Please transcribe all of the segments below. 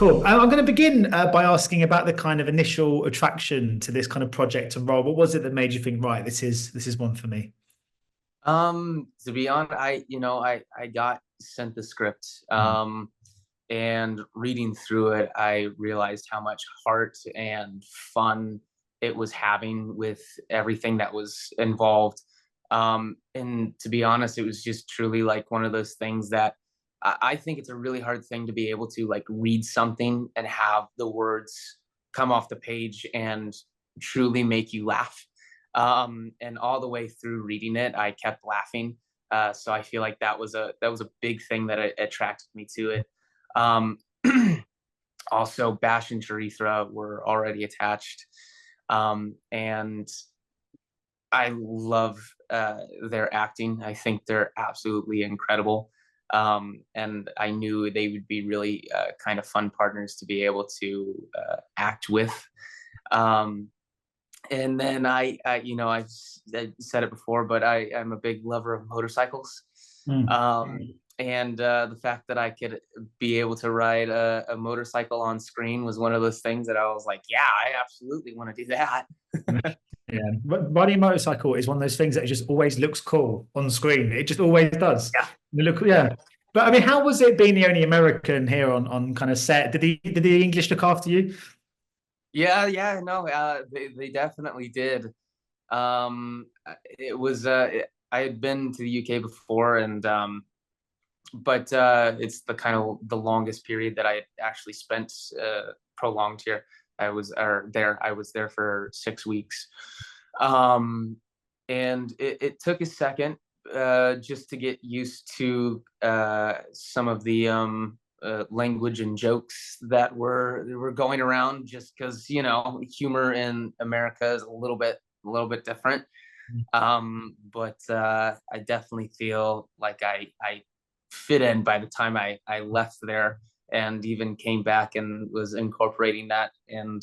Cool. I'm going to begin by asking about the kind of initial attraction to this kind of project and role. What was it that made you think, right, this is one for me? To be honest, I got sent the script. Mm. And reading through it, I realized how much heart and fun it was having with everything that was involved. And to be honest, it was just truly like one of those things that I think it's a really hard thing to be able to like read something and have the words come off the page and truly make you laugh. And all the way through reading it, I kept laughing. So I feel like that was a big thing that attracted me to it. Um, Also, Bash and Charithra were already attached, and I love their acting. I think they're absolutely incredible, and I knew they would be really kind of fun partners to be able to act with. Um, and then I said it before, but I'm a big lover of motorcycles. Mm. And the fact that I could be able to ride a motorcycle on screen was one of those things that I was like, yeah, I absolutely want to do that. Yeah, but riding a motorcycle is one of those things that just always looks cool on screen. It just always does. Yeah, Yeah. But I mean, how was it being the only American here on kind of set? Did the English look after you? yeah, no, they definitely did. It was I had been to the UK before, and but it's the kind of the longest period that I actually spent prolonged here. I was there for 6 weeks. Um, and it took a second just to get used to some of the language and jokes that were going around, just because humor in America is a little bit different. But I definitely feel like I fit in by the time I left there, and even came back and was incorporating that. And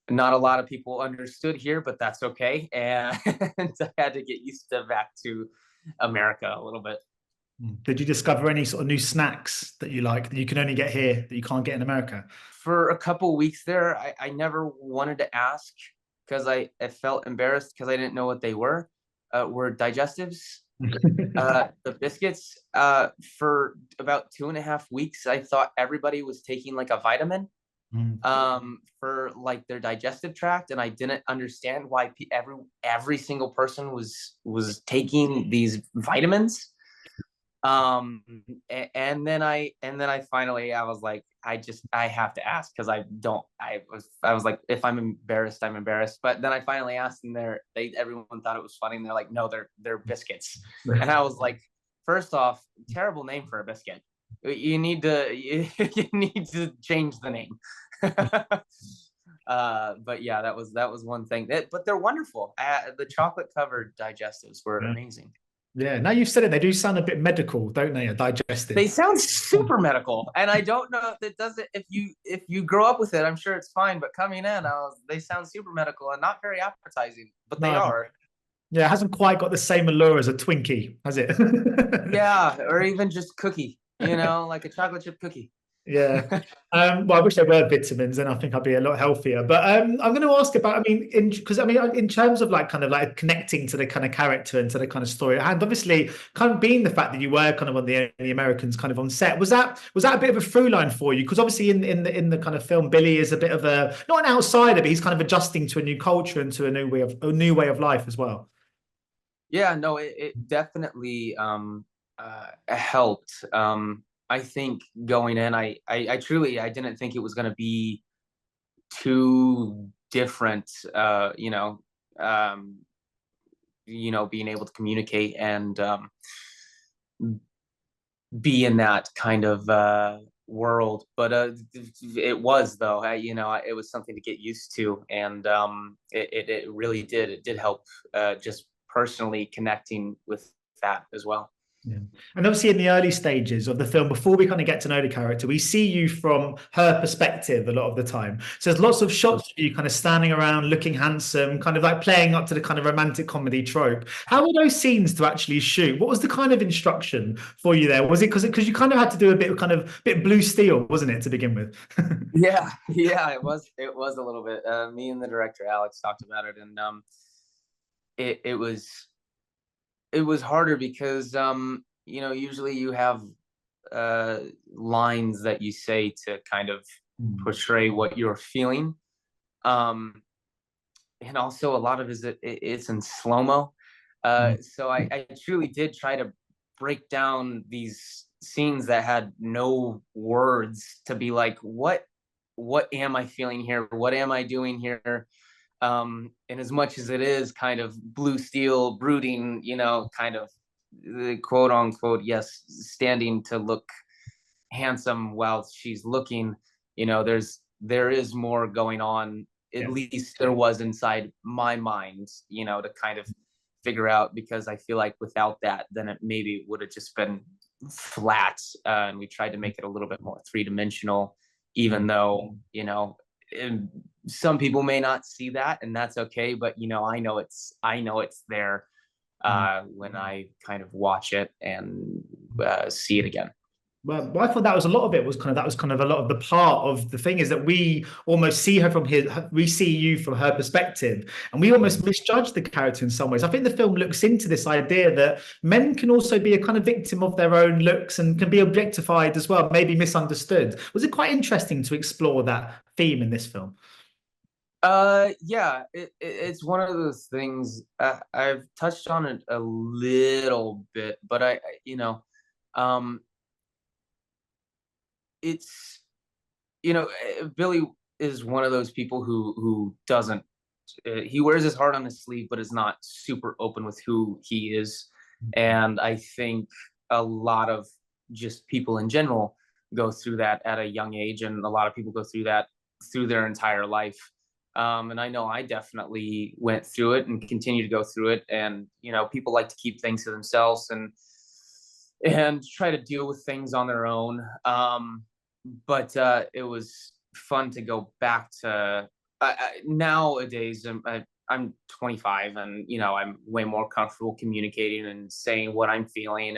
not a lot of people understood here, but that's okay. And I had to get used to back to America a little bit. Did you discover any sort of new snacks that you like that you can only get here that you can't get in America? For a couple of weeks there, I never wanted to ask because I felt embarrassed because I didn't know what they were digestives. The biscuits, for about 2.5 weeks, I thought everybody was taking like a vitamin Mm. for like their digestive tract, and I didn't understand why every single person was taking these vitamins. And then I finally, I was like, I have to ask, because I was like, if I'm embarrassed, I'm embarrassed. But then I finally asked, and everyone thought it was funny, and they're like, no, they're biscuits. And I was like, first off, terrible name for a biscuit. You need to you need to change the name. But yeah, that was one thing. But they're wonderful. The chocolate covered digestives were Yeah. amazing. Yeah. Now you've said it, they do sound a bit medical, don't they? They Digestive. sound super medical, and I don't know if it doesn't. If you grow up with it, I'm sure it's fine. But coming in, they sound super medical and not very appetizing, but they No. are. Yeah, it hasn't quite got the same allure as a Twinkie, has it? Yeah, or even just cookie, like a chocolate chip cookie. Yeah. Well, I wish there were vitamins, then I think I'd be a lot healthier. But I'm going to ask about, I mean, because I mean, in terms of like kind of like connecting to the kind of character and to the kind of story at hand, obviously, kind of being the fact that you were kind of on the Americans kind of on set, was that a bit of a through line for you? Because obviously, in the kind of film, Billy is a bit of a not an outsider, but he's kind of adjusting to a new culture and to a new way of life as well. Yeah, no, it definitely helped. I think going in, I truly I didn't think it was going to be too different. Um, being able to communicate and be in that kind of world. But it was, though. It was something to get used to, and it really did. It did help just personally connecting with that as well. Yeah. And obviously in the early stages of the film, before we kind of get to know the character, we see you from her perspective a lot of the time. So there's lots of shots of you kind of standing around looking handsome, kind of like playing up to the kind of romantic comedy trope. How were those scenes to actually shoot? What was the kind of instruction for you there? Was it because you kind of had to do a bit of kind of bit blue steel, wasn't it, to begin with? Yeah, yeah, it was a little bit. Me and the director Alex talked about it, and it it was it was harder because usually you have uh lines that you say to kind of Mm. portray what you're feeling. Um and also a lot of it's in slow-mo. Mm. So I truly did try to break down these scenes that had no words to be like, what am I feeling here? What am I doing here? And as much as it is kind of blue steel brooding, kind of the quote unquote, yes, standing to look handsome while she's looking, there is more going on. At Yeah. least there was inside my mind, to kind of figure out, because I feel like without that, then it maybe would have just been flat. And we tried to make it a little bit more three-dimensional, even though, some people may not see that, and that's okay. But I know it's there Mm. when I kind of watch it and see it again. Well, I thought that was a lot of it was kind of that was kind of a lot of the part of the thing is that we almost see her from his we see you from her perspective, and we almost misjudge the character in some ways. I think the film looks into this idea that men can also be a kind of victim of their own looks and can be objectified as well, maybe misunderstood. Was it quite interesting to explore that theme in this film? Yeah, it's one of those things. I've touched on it a little bit, but um, it's Billy is one of those people who doesn't. He wears his heart on his sleeve, but is not super open with who he is. And I think a lot of just people in general go through that at a young age, and a lot of people go through that through their entire life. And I know I definitely went through it and continue to go through it. And people like to keep things to themselves and try to deal with things on their own. But it was fun to go back to. Nowadays, I'm 25, and I'm way more comfortable communicating and saying what I'm feeling,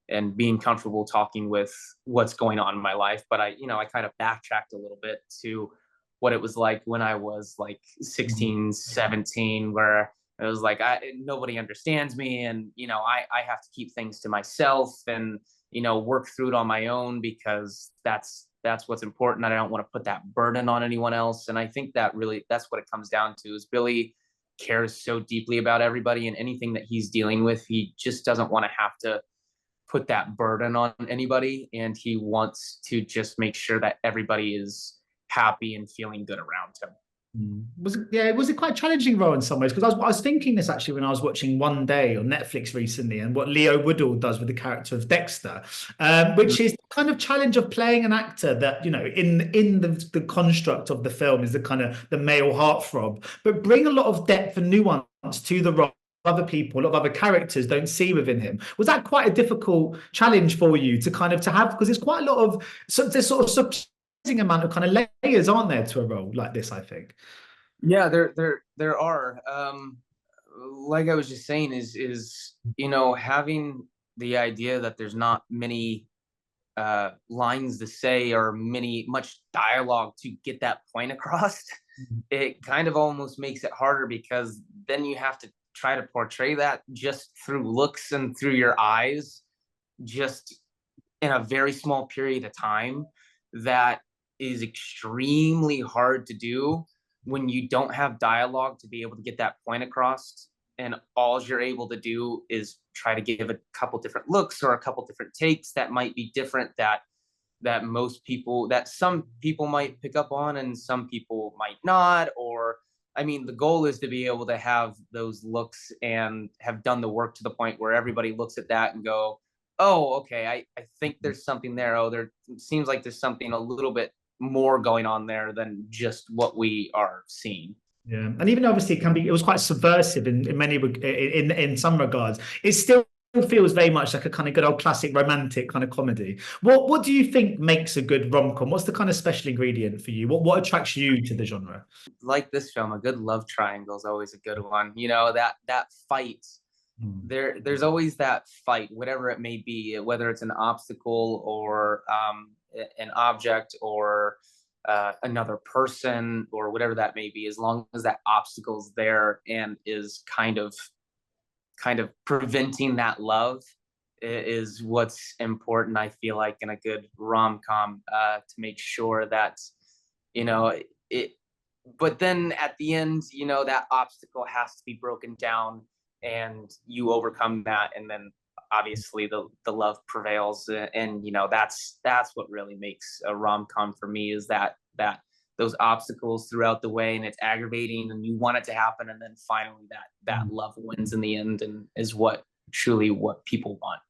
and being comfortable talking with what's going on in my life. But I kind of backtracked a little bit to what it was like when I was like Mm. 16, 17, where it was like nobody understands me, and I have to keep things to myself, and work through it on my own, because that's what's important. I don't want to put that burden on anyone else. And I think that's what it comes down to, is Billy cares so deeply about everybody, and anything that he's dealing with, he just doesn't want to have to put that burden on anybody, and he wants to just make sure that everybody is happy and feeling good around him. Mm. Was it quite a challenging role in some ways? Because I was thinking this actually when I was watching One Day on Netflix recently, and what Leo Woodall does with the character of Dexter, which is the kind of challenge of playing an actor that in the construct of the film is the kind of the male heartthrob, but bring a lot of depth and nuance to the role. Other people, a lot of other characters don't see within him. Was that quite a difficult challenge for you to kind of to have? Because it's quite a lot of there's sort of surprising amount of kind of layers, aren't there, to a role like this, I think. Yeah, there are. Like I was just saying, is having the idea that there's not many lines to say, or much dialogue to get that point across. It kind of almost makes it harder, because then you have to try to portray that just through looks and through your eyes, just in a very small period of time. That is extremely hard to do when you don't have dialogue to be able to get that point across, and all you're able to do is try to give a couple different looks or a couple different takes that might be different, that some people might pick up on and some people might not. Or I mean, the goal is to be able to have those looks and have done the work to the point where everybody looks at that and go, oh, okay, I think there's something there. Oh, there seems like there's something a little bit more going on there than just what we are seeing. Yeah, and even obviously it was quite subversive in many in some regards. It's still feels very much like a kind of good old classic romantic kind of comedy. What do you think makes a good rom-com? What's the kind of special ingredient for you? What attracts you to the genre? Like this film, a good love triangle is always a good one. You know, that fight. There's always that fight, whatever it may be, whether it's an obstacle or an object or another person or whatever that may be. As long as that obstacle's there and is kind of preventing that love is what's important. I feel like in a good rom-com, to make sure that you know it. But then at the end, you know, that obstacle has to be broken down and you overcome that, and then obviously the love prevails, and you know that's what really makes a rom-com for me, is that those obstacles throughout the way, and it's aggravating and you want it to happen, and then finally that love wins in the end and is what people want.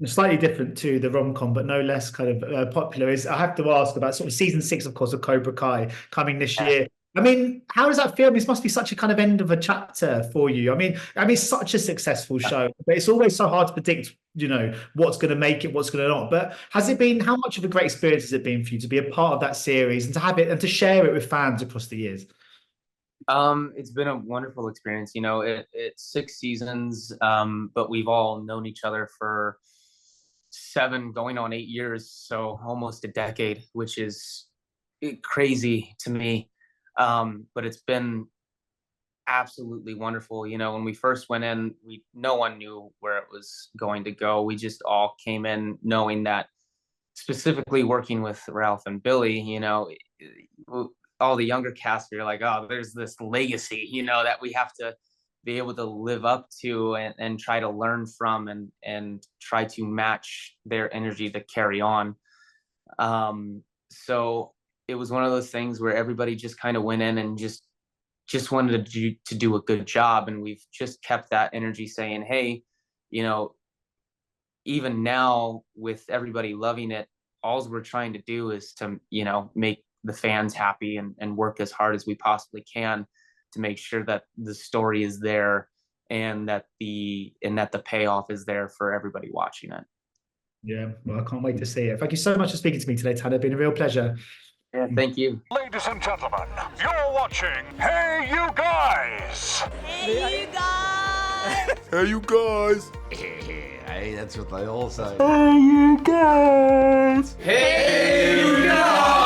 Slightly different to the rom-com, but no less kind of popular, is I have to ask about sort of season 6, of course, of Cobra Kai coming this year. I mean, how does that feel? I mean, this must be such a kind of end of a chapter for you. I mean, such a successful show, but it's always so hard to predict, you know, what's going to make it, what's going to not. But has it been, how much of a great experience has it been for you to be a part of that series and to have it and to share it with fans across the years? It's been a wonderful experience. You know, it's 6 seasons, but we've all known each other for 7, going on 8 years, so almost a decade, which is crazy to me. But it's been absolutely wonderful. You know, when we first went in, no one knew where it was going to go. We just all came in knowing that, specifically working with Ralph and Billy, you know, all the younger cast, you're like, oh, there's this legacy, you know, that we have to be able to live up to and try to learn from and try to match their energy to carry on. So it was one of those things where everybody just kind of went in and just wanted to do a good job. And we've just kept that energy saying, hey, you know, even now with everybody loving it, all we're trying to do is to, you know, make the fans happy and work as hard as we possibly can to make sure that the story is there and that the payoff is there for everybody watching it. Yeah, well, I can't wait to see it. Thank you so much for speaking to me today, Tanner. It's been a real pleasure. Yeah, thank you. Ladies and gentlemen, you're watching Hey You Guys! Hey, you guys! Hey you guys! Hey, that's what they all say. Hey you guys! Hey, you guys!